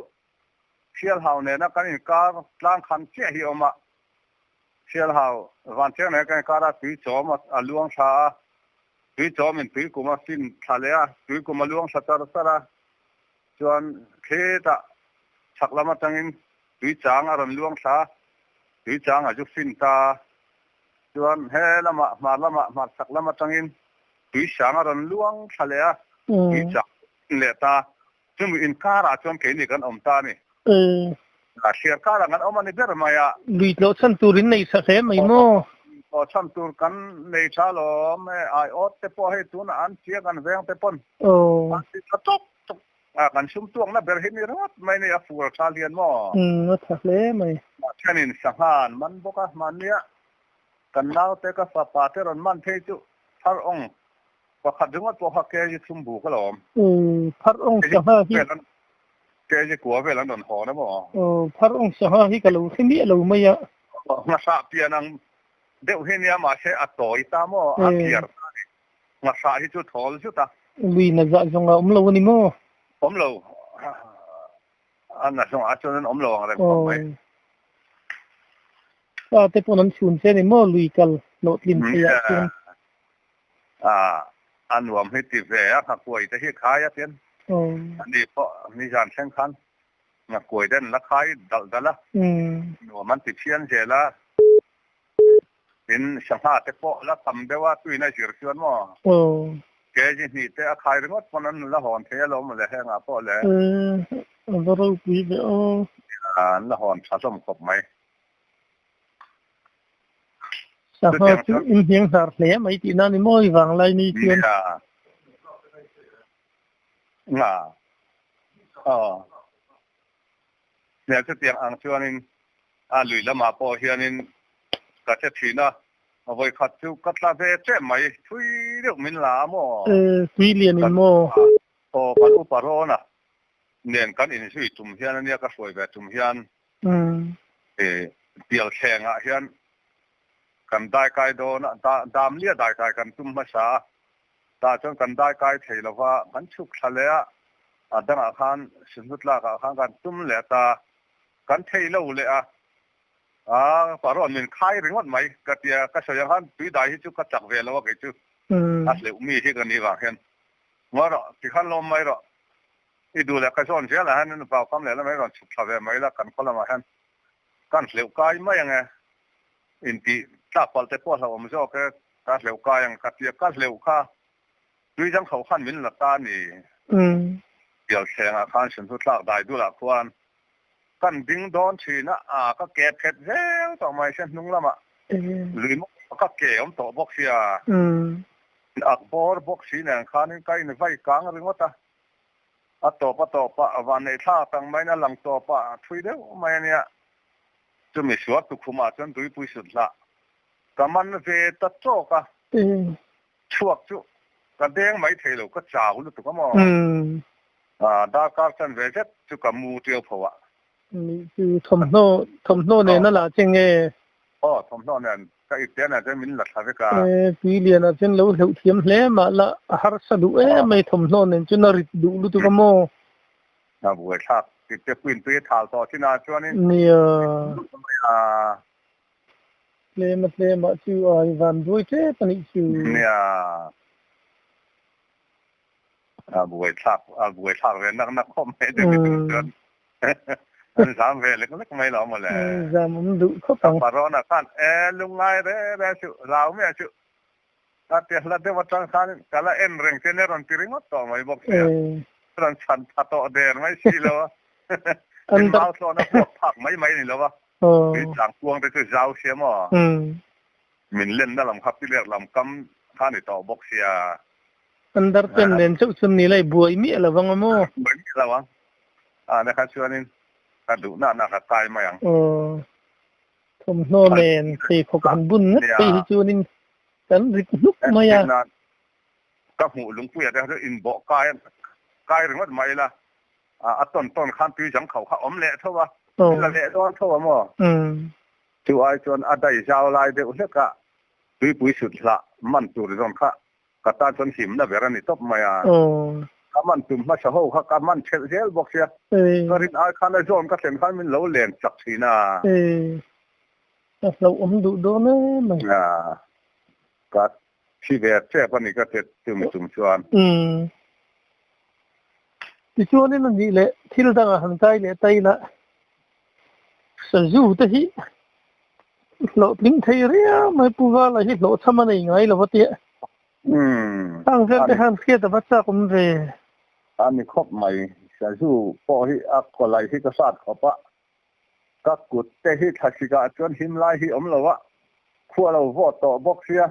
เสียหาวเนี่ยนะกันนี่การต่างขันเชี่ยหิอมาเสียหาววันเชียงเนี่ยกันการตุยโจมลวงชาตุยโจมตุยกุมาสินทะเลตุยกุมาลวงสัตว์สระ ชวนเคตะชักละมาจังอินตุยจางอารันลวงสาตุยจางอาจุฟินตาชวนเฮละมาสักละมาจังอินตุยจางอารันลวงทะเลตุยจางเลตาจึงมีอินการาชวนเคนี่กันอมตานี่เสียการากันอมมันเบอร์มายาลุยโลชันตูรินในสักแห่ไม่โม่พอชันตูกันในชาลอไม่ไอออดเตปให้ตุนอันเชียกันเวงเตปนอันที่ตกกันชุมตัวนั่นเบอร์เห็นนี่รถไม่เนี่ยฟูร์ชาเลียนมั่สักแห่ไม่แค่นี้สังหารมันบอกว่ามันเนี่ยกันเล่าแต่ก็ฝ่าป่าเทรนมันเทจุพระองค์พอขัดถึงว่าตัวฮักเกจิชุมบุกก็หลอมพระองค์สังหารที่เกจิกัวเวลันโดนหอนะบ่พระองค์สังหารที่กะลูที่นี่เราไม่ยะมาสาเปียนังเดี๋ยวเห็นเนี่ยมาเชอต่อยตามอ่ะเกียร์มาสาที่จุดทอลจุดตาลุยน่าจะจงเราเราวันนี้โม่เราอันนั้นจงอาจจะนั้นเราอะไรก็ไม่ก็แต่พวกนั้นชุนเส้นโม่ลุยกันโนดลิมเสียจริงอันรวมให้ติดแหวนหักกล้วยจะให้ขายอ่ะเพี้ยนอันนี้เพราะมีการแข่งขันหักกล้วยเด่นราคาดัลละหนูมันติดเชียนเจละเป็นสังหารแต่พอแล้วทำได้ว่าตุยในเสือชวนมั่วแกจะนี่แต่ขายเรื่องวันนั้นละหอนเทลมเลยแห้งอ่ะพอแล้วเราเราคุยไปละหอนสะสมครบไหมสักพักอินเดียงสารเลี้ยไม่ตีนั่นนี่มั่วฟังไรนี่เชียนเนี่ยจะเตียงอังชวนินลุยละมาพอเฮียนินก็จะถือนะเอาไว้ขัดจูกัดลาเวเจ้ไหมทุยเรื่องมินลาโม่ทุยเรียนมินโม่พอปันอุปโรนะเนี่ยกันอินสุยจุ่มเฮียนเนี่ยก็สวยแบบจุ่มเฮียนเดียวแข่งอ่ะเฮียนกันได้ไกลโดนดามเลี้ยได้ไกลกันจุ่มมาซาตาจนกันได้ไกลเทลว่ากันชุกทะเลดังอาคารสุดละอาคารกันจุ่มเหลือตากันเทลเลยปารอนมันขายเรื่องwhatไหมก็เดียก็สยังหันตุยได้ที่จุกก็จักเวลว่ากี่จุอัศเลยมีที่กันนี่ว่าเห็นว่าเราที่ขันลมไม่หรอกที่ดูแลก็สอนเสียแล้วนั่นเปล่าคำเลยแล้วไม่ก่อนสุดท้ายไม่ละกันคนละมาเห็นกันเหลวกายไม่ยังไงอินที่ถ้าพอจะพูดเราไม่ชอบแค่กันเหลวกายยังกัดเดียกันเหลวข้าดุยจังเขาขันมินละตานี่เดี๋ยวแข่งอาคารสุดท้ายได้ดูละควรกันดิ้งโดนชีนะก็แก่เผ็ดแล้วต่อมาเช่นนุ่งละมะหรือก็แก่อมต่อบอกเสียอักบอร์บอกสีเนี่ยข้านี่ใกล้ในไฟกลางหรือว่าตาต่อปะวันในท่าตั้งไม่น่าหลังต่อปะทุยเดียวไม่เนี่ยจะมีสวดตุคุมาจนตุยปุยสุดละก็มันเวตัดโจกะช่วงจุก็แดงไม่เทลก็จ้าวลุตุกมอดาการสันเวจจุกมูเตียวพวะนี่คือทมโนเนี่ยนั่นแหละจริงไงทมโนเนี่ยก็อีกเดือนน่ะจะมีหลักฐานก็ปีเรียนน่ะจนเราเทียมแล้วมาละหาสะดุไม่ทมโนเนี่ยจนน่าริดดูลุตุกโมบัวชักติดจะปืนตัวทาต่อที่นาช่วงนี้เนี่ยเลยมาชื่อวันด้วยเจ้ปนิชื่อเนี่ยบัวชักเรียนนักคอมไม่ได้เป็นเดือนสามเวลเล็กไม่หล่อหมดเลยจำมันดูเขาฟังปารอนะขันลุงไงเร่ชุเราไม่ชุแต่เดี๋ยวเราเดี๋ยววันจันทร์ขันก็ละเร่งเส้นรันตีริงต่อไม่บอกเสียรันชันทัดต่อเดินไม่ใช่แล้วอันดาวโซนพวกผักไม่นี่แล้ววะคือจางพวงแต่คือเจ้าเสียมั้งมินเล่นนั่นลำครับที่เรียกลำกำข้านี่ต่อบอกเสียอันดับเป็นเด่นชุดชุดนี้เลยบัวมีอะไรบ้างมั้งบัวมีอะไรบ้างนะครับช่วงนี้กระดูกหน้าตายมาอย่างทมโนเมนที่พกันบุญนัดไปช่วงนี้กันริกลุกมาอย่างก็หูลุงปุ้ยแต่เขาอินบอกกายหรือว่าไม่ละต้นข้ามปีจังเขาอมเละเท่าว่าละเละต้นเท่าว่ามั้งช่วยจนได้เจ้าลายเดียวเล็กก็ปุ้ยสุดละมันตัวเรื่องข้ากระตาจนหิมนะเวลานี่ตบมาก็มันตุ่มมาเช่าเขาก็มันเชลเชลบอกเสียก็รินไอคันไอโซนก็เส้นข้างมันเหลวเลียนจักทีน่ะเราดูโดนมั้ยก็ที่เวทเจ้าปนิก็เต็มตุ่มชวน ที่ช่วงนี้นั่นนี่แหละที่เราต้องหันใจเลยใจละสจูแต่ที่เราทิ้งไทยเรียไม่พูดว่าอะไรที่เราทำมันยังไงเราว่าเตี้ยตั้งเรื่องแต่หันเสียแต่ว่าจะคนเร่อันนี้ครบใหม่สจูพอที่อะไรที่กษัตริย์เขาปะก็กุดแต่ที่ทัศกาจนหิมไล่ที่เราว่าขั้วเราโหวตต่อบอกเสีย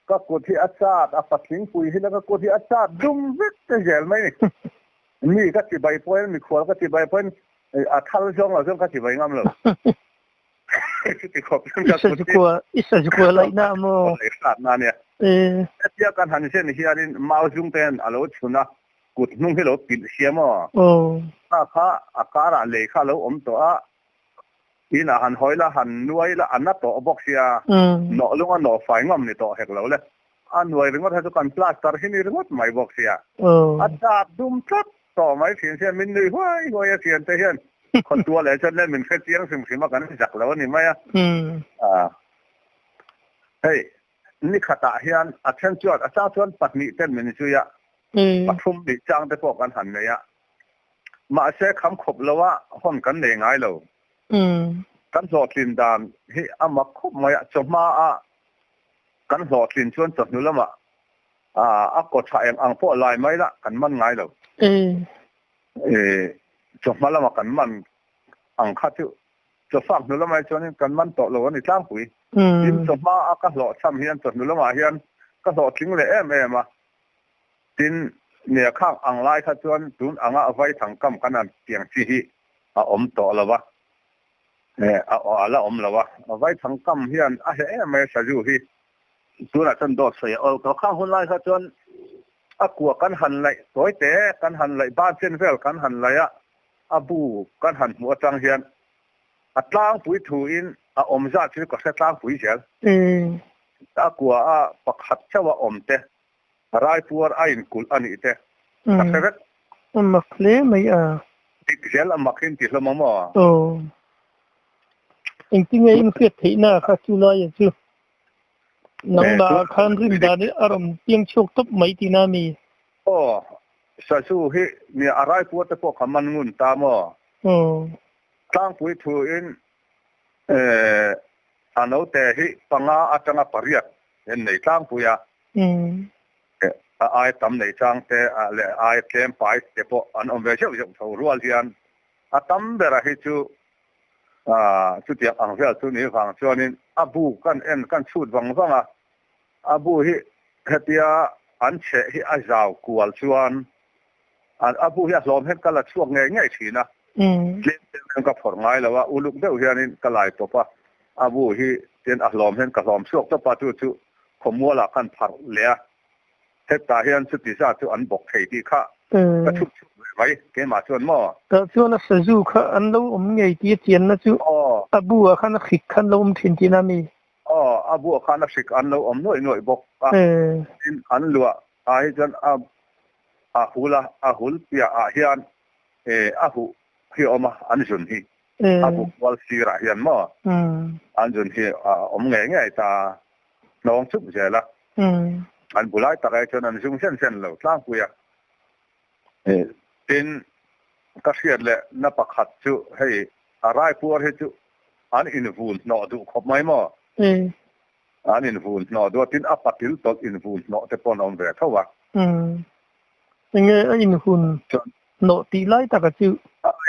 ก็กุดที่อาจารย์ปัดสิงปุยที่แล้วก็กุดที่อาจารย์ดุมวิทย์จะเห็นไหมนี่ก็จีใบพ้นมีขั้วก็จีใบพ้นทัลช่องเราช่องก็จีใบงามเลยที่ขอบคุณกับกุดที่อิสระกลัวอะไรนะโมเลยขาดนั่นเนี่ยเทียบกันหันเช่นที่อันนี้มาจุงเต็นอะไรชุนนะกุดนุ่งให้เราปิดเสียมั้งถ้าข้าอาการอะไรข้าเราตัวอีน่ะหันหอยละหันนวยละอันนั้นต่อบอกเสียหนอลุงอันหนอไฟงอมนี่ต่อเห็กเราเลยอันนวยเรื่องว่าถ้าทุกคนพลาสตร์ที่นี่เรื่องว่าไม่บอกเสียอาจารย์ดุมทัดต่อไม่เสียนเสียนมินนี่ห้วยห้วยเสียนแต่เห็นคนตัวเลยฉันเล่นเป็นแค่เสียงสิ่งมากันจากเรานี่ไหมเฮ้ยนี่ขัดเฮียนอาจารย์จวดอาจารย์จวดปัตนิเต้นมินช่วยปัทุมดิจังแต่พวกกันหันเนี่ยมาเสียคำขบแล้วว่าห้องกันเองไงเรากันสอดลินดานที่อามาคบมาจบมากันสอดลินชวนจัดนู่นละมาก็ใช้อังพวกลายไม่ละกันมันไงเราจบมาละมากันมันอังคัดจะฟังนู่นละมาชวนกันมันต่อเราในจ้างปุ๋ยยิ่งจบมาก็สอดซ้ำเฮียนจัดนู่นละมาเฮียนก็สอดทิ้งเลยมาจินเนี่ยข้างอังไล่ข้าชวนตุนอังเอาไว้ทางกำกันนั่นเตียงซีอมต่อละวะเอาละละวะเอาไว้ทางกำเฮียนไม่สะดวกที่ตัวนั้นจนโดดเสียเขาข้างคนไล่เขาจนกลัวกันหันไหลตัวเตะกันหันไหลบ้านเส้นเฟลกันหันไหลบูกันหันหัวจังเฮียนตั้งปุ๋ยถูอินอมจัดที่ก็เสตั้งปุ๋ยเสียกลัวปักหัดเช่าว่าอมเตะรายตัวไอ้กุลอันนี้เตะแต่เสร็จมักเล่ไม่ติดเสียแล้วมักขึ้นติดแล้วมั่วจริงๆไอ้มันเกิดที่หน้าข้าจุลายจู่นังดาขันริมดาเนี่ยอารมณ์เพียงโชคตบไม่ตีนามีสัตว์สู้ที่เนี่ยอะไรพวกแต่พวกขมันงุนตามตั้งปุ๋ยถูอินอันนั้นแต่ที่ปังอาจังปริยัติเห็นในตั้งปุ๋ยไอ้ตำในจังแต่ไอ้เต็มไปแต่พวกอันอมเวชจะถูรัวเรียนตำเบระให้จู่ชุดเดียอังเสียชุดนี้ฟังชวนนี้บูกันชุดฟังบูที่เดียอันเชะที่อาจาวกวลชวนบูที่ลมเห็นกันละช่วงง่ายทีนะเล่นกับผลง่ายแล้วว่าอุลุกเดียวเฮียนี่ก็หลายตัวป่ะบูที่เล่นลมเห็นกับลมช่วงตัวป่ะจู่ขมัวละกันผักเลี้ยเฮ็ดตาเฮียนสุดที่ซาจู่อันบอกเหตุค่ะก็ชุดไว้เกี่ยมาชวนมั่วแต่ชวนสจูค่ะอันเราไงที่เจียนนะจู่บูขันขิกขันเราทิ้งที่นั่นมีบูขันขิกอันเราหน่วยบอกอันลัวจนหูลเปียเฮียนหูที่มาอันจุนที่บูวอลซีระเฮียนมั่วอันจุนที่ไงตาน้องชุบเจละอันบุไลตะไคร้จนอันจุงเส้นเราตั้งปุยเป็นก็เสียเลยนับขัดจู่ให้อะไรพวกให้จู่อันอินฟูนนอดูขบไม่หม้ออันอินฟูนนอดูทิ้งปัดทิ้งตกอินฟูนนอแต่ปนอมเวทเท่าว่ายังไงอินฟูนนอตีไล่ตะกั่จู่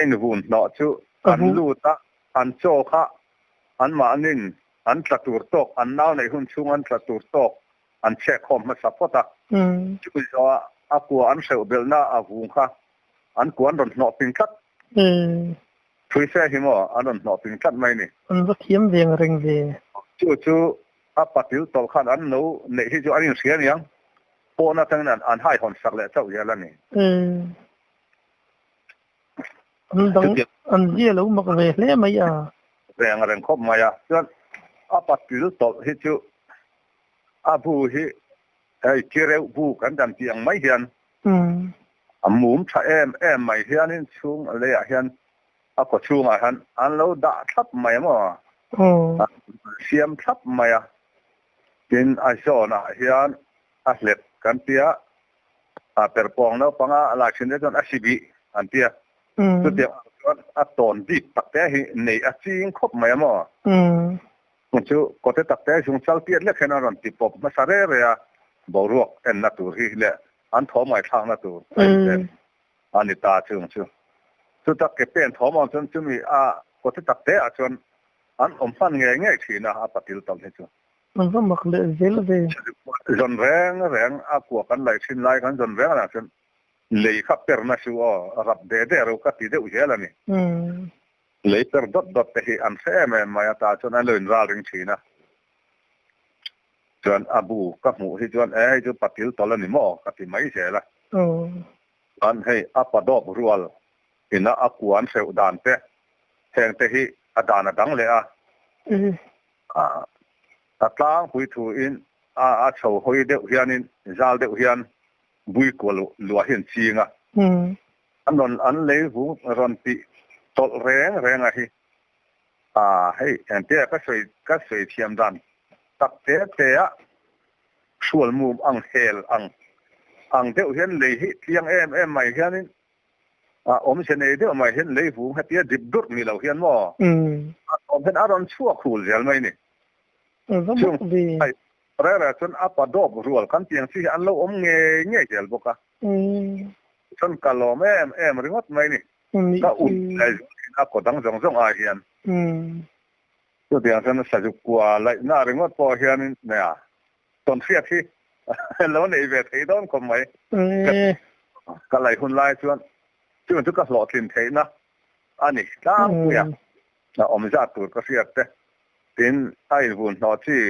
อินฟูนนอจู่อันลูตะอันโจคะอันมานินอันตะตูร์ตกอันน่าวในหุ่นชุ่งอันตะตูร์ตกอันเช็คคอมมาสับพอตะจู่จะกลัวอันเสียเบลน่าวุ้งค่ะอันกวนโดนหนอปิงคัดช่วยเสียหิมอันโดนหนอปิงคัดไหมนี่อันก็เทียมเรียงเริงเดียจู่ปัดติวตกขันอันนู้ในที่จู่อันยังเสียยังปนนั่งนั้นอันให้คนสักเลยเจ้าเยอะแล้วนี่อันเยี่ยแล้วมักเลยเลยไม่แรงครบไม่จนปัดติวตกที่จู่บูที่เกี่ยวบูกันดันเตียงไม่เห็นมุมชาไม่เห็นนี่ช่วงอะไรเห็นก็ช่วงอันเราด่าทับไม่มาเสียมทับไม่เป็นไอโซน่ะเห็นเล็ดกันเตียเปิดปองแล้วปังอะไรชิ้นเดียวจนอาชีพ อันเตี้ยสุดเดียวอัดตอนดิบตักแต่ในอาชีพครบไหมมั้งมันชูก็จะตักแต่ช่วงเช้าเตี้ยเล็กแค่นั้นติปบมาสาระเลยอะบรวกเอ็นนัตุรีเลยอันท้อไม่ทางนัตุอันนี้ตาช่วงชูสุดตักเก็บเป็นท้อมันจนจะมีก็จะตักแต่จนอันฟันง่ายทีนะปฏิลตังเช่นมันก็มักเลยเจลเลยจนแรงกลัวกันไหลชินไหลกันจนแรงนะจนเลยขับเปิดมาชัวรับเด็ดเราก็ติดอุเจแล้วนี่เลยเปิดดอทที่อันเซ่แม่มาตาจนอันเลยราริงชีนะจนอาบูกับหมูที่จนจนปฏิลตอลนี่มั่วก็ติไม่เสียละอันให้อัปดอบรัวอินะอักวนเสวดานเตะแทงเตะอดานดังเลยตัดล้างหุยถูอินเฉาหุยเดือดเฮียนินจาลเดือดเฮียนบุยกลัวเห็นชีงอันนั้นอันเลยหูรันติตอแรงให้ให้เห็นเตะก็สวยเทียมดันตักเตะส่วนมุมอังเฮลอังเดือดเฮียนเลยเทียงไม่เฮียนินอมเชนเดียวไม่เห็นเลยหูให้เตี้ยดิบดุดนี่เราเห็นว่าอมเป็นอารมณ์ชั่วครู่เดียวไหมนี่ช่วงแรกๆจนอัปดอบรัวกันเตียงที่อันเราอมเงี้ยเดียวบอกจนกะลอมริงวัดไหมนี่ก็อุ่นเลยก็ตั้งจงอาเฮียนตัวเดียวฉันสะดุกว่าเลยน่าริงวัดพอเฮียนเนี่ยตอนเสียที่แล้วในเวทีต้องคมไหมก็ไหลคนไล่ชวนทุกข์หลอดทิ้งเทนะอันนี้ตั้งเนี่ยอมจัดตัวก็เสียแต่ถึงไอ้บุญนอที่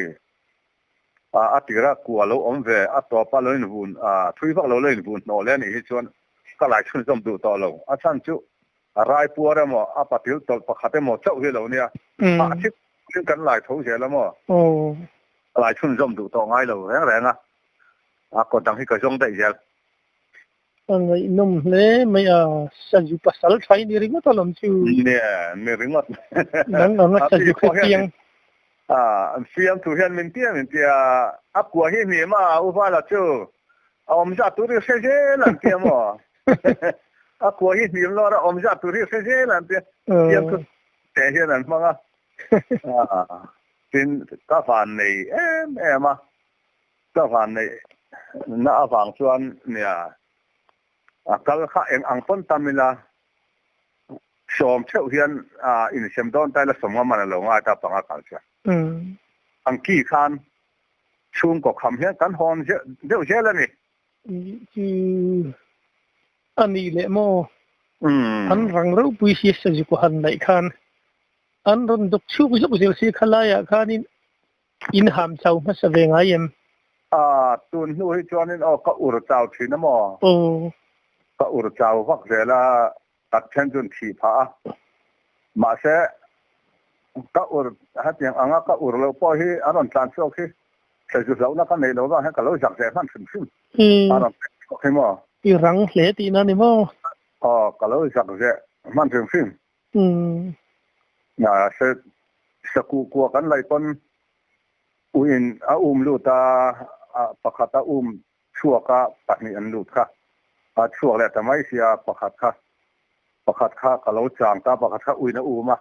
ติระกัวเราอมเวตัวป้าเลยบุญทุยพักเราเลยบุญนอแล้วนี่ชวนก็หลายชุนจมดูต่อเราฉันจุรายปัวเราหมอปฏิลตัวประคัตหมอเจ้าที่เราเนี่ยชิบซึ่งกันหลายทุ่งเสียแล้วหมอหลายชุนจมดูต่อง่ายเราแรงก็ดังที่กระจงได้เยอะอันนี้นุ่มเลยไม่สยุปัสสาวะใช้นี่ริงว่าตลอดชิวเนี่ยนี่ริงว่านั่นสยุขึ้นเตียงเสียงทุเรียนมันเตี้ยกลัวที่มีมาอุปาละจูอมจัดตุริเสียลันเตี้ยมั้งกลัวที่มีมาละอมจัดตุริเสียลันเตี้ยเสียงทุเสียนั่นมั้งเป็นก้าฟันในมาก้าฟันในน่าฟังชวนเนี่ยก็ข้าเองอังปนตามิลาชมเชี่ยวเฮียนอินเชมดอนแต่ละสมว่ามันหลงตาปังอาการเสียอังกี้คันช่วงก็คำเฮียนกันฮอนเดี๋ยวเชื่อแล้วนี่อันนี้แหละโมอันรังเราปุยเสียสิกุหันไหนคันอันรันดกชูปุยสุเสียขลายคันอินหามเจ้ามาสเวงไอเอ็มตุนนู้ให้จวนนี่ก็อุรเจ้าทีนะโมก็อุรเจ้าวักเจละตัดเช่นจนทีพามาเสก็อุรฮัตยังก็อุรเราพอให้อารมณ์การโชคที่เสร็จแล้วนักการเงินเราก็ให้กับเราจักรแสมันขึ้นอารมณ์ให้มั่วอีรังเหลตีนั่นนี่มั่วกับเราจักรแสมันขึ้นเสร็จกูกันเลยต้นอุ้มลูตาปะขัดอุ้มชั่วก็ปัจจุบันลูตค่ะชั่วแหละแต่ไม่เสียปะขัดค่ะกับเราจางตาปะขัดค่ะอุ้มมา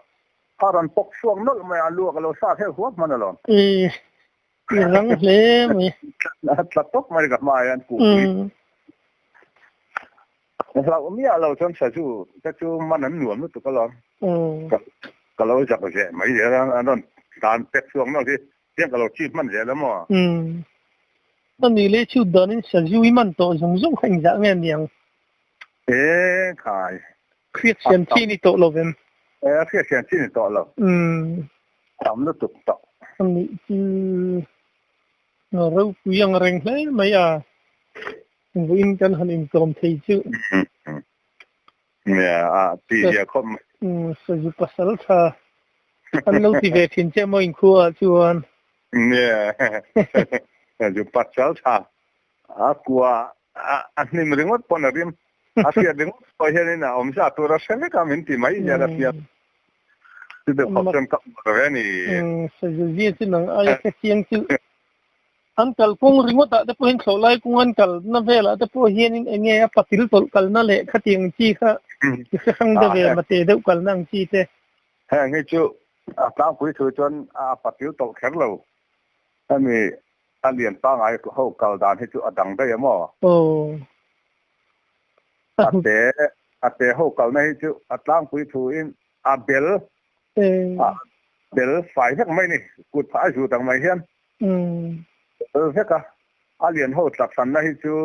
ถ้ารันปกช่วงนั้นไม่ลูกกับเราซาแค่หัวมันน่ะหรอรังเหลมั้ยตัดตกมากับมาอันกูเราเราจนจะจูมันนั่นหนวมนึกตัวก็ร้อนกับเราจักรแสไม่เดี๋ยวนั้นการเป็ดช่วงนั้นที่เรียกเราชีพมันเสียแล้วมั้งตอนนี้เลยชิวดอนินเสียชีวิตมันโตจงขยันเงี้ยยังขายเครียดเสียนที่นี่โตลงเป็นเครียดเสียนที่นี่โตลงทำแล้วตุกต่อตอนนี้คือเราคุยยังแรงเลยไม่วินกันหันอินกรมที่ชื่อเนี่ยตีเดียคมสยุปัสสาวะอันนู้นที่เวทีเจ้าไม่คู่ชวนเนี่ยอยู่ปัจจัยท่ากัวอันนี้มันเรื่องว่าปนอะไรมั้งอาเซียนเรื่องว่าเห็นนะอมชาตัวรัสเซียก็มินที่ไม่ยารัสเซียที่เด็กเขาจำกับอะไรนี่สยุยี่สินังอายแค่เสียงชื่อ อันกัลกงริงว่าแต่พอเห็นเขาไล่กงอันกัลนั่นเวลาแต่พอเห็นไงปัติลตลกัลนั่นแหละขัดยังจีค่ะที่ข้างเดเวมาเตะเดวกัลนั่งจีเตะแห่งนี้จู่ตั้งคุยถือจนปฏิวัติตกแข็งเราถ้ามีอันเรียนตั้งไอ้เขาเก่าดานให้จู่ดังได้ยังมั้งโอ้แต่เขาเก่าในจู่ตั้งคุยถืออินเบลเบลฝ่ายทั้งไม่นี่กุดพายจู่ต่างไม่เห็นเฮ็ดกะเรียนเขาจักสันในจู่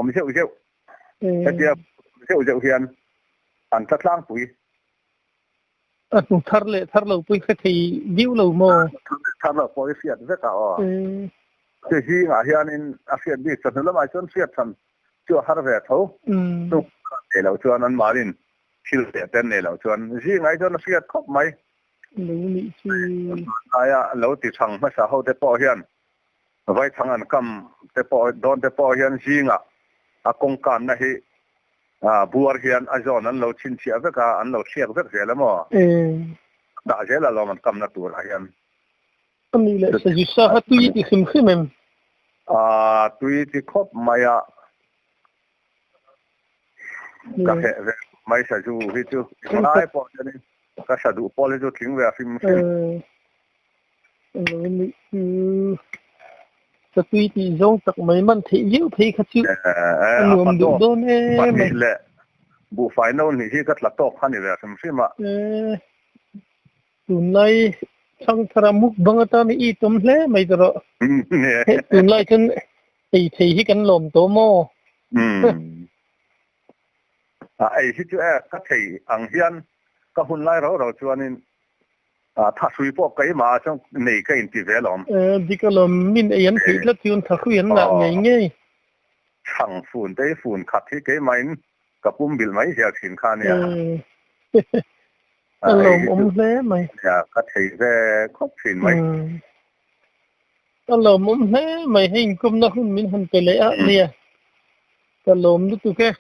ไม่ใช่แต่เดียวไม่ใช่เฮียนอันตั้งคุยหนูทาร์เราปุ้ยแค่ที่วิวเราโม่ทาร์เราปุ้ยเสียดเสียก็ที่ฮีเฮียนินเสียดดีสันแล้วไม่ชนเสียดสันชั่วฮาร์เวทเขาตุกเราชวนนั้นมาลินคิลเสียดเเราชวนฮีไงชวนเสียดครบไหมนี่ชื่อเราติดชังไม่สาเขาแต่ปอเฮียนไว้ทางอันกำแต่ปอโดนแต่ปอเฮียนฮีกงการนะฮีบัวเฮียนอาจารย์นั้นเราชินเสียเวกอันเราเสียเวกเสียแล้วมั้งด่าเสียแล้วเรามันกำนัดตัวเฮียนอันนี้แหละสิ่งที่สาหัสตุยที่ขึ้นมั้งตุยที่ครบไม่ก็แค่ไม่ใช่จู่ที่จู่ไม่พอจะนี่ก็สะดุพอเลยจู่ทิ้งไว้ฟิล์มนี่คือตุยที่จงตักไม่มันที่ยิ้วที่ขัดจู่รวมดูโดนไม่แหละบุฟายโน่นนี่ที่ก็หลับตกขันนี่แหละฟิล์มตุนไลช่างทรามุกบังตานี่ตุ้มเล่ไม่ตรอตุนไลจนตีที่กันลมโตโมไอ้ที่จู่ก็ที่อังเฮียนก็หุ่นไล่เราชวนนี่ถ้าสุยพวกไก่มาช่างนี่ก็อินทิเวลอมดิกลมมินไอ้ยันที่ละที่อุ่นทักยันหนักไงช่างฝุ่นได้ฝุ่นขัดที่ไก่ไม้กับปุ่มบิลไม้เสียสินค้าเนี่ยอารมณ์เล่ไหมก็ที่แค่ครบสินไหมอารมณ์เล่ไหมให้กุมนักหุ่นมินหันไปเลยเนี่ยอารมณ์ดูตัวแก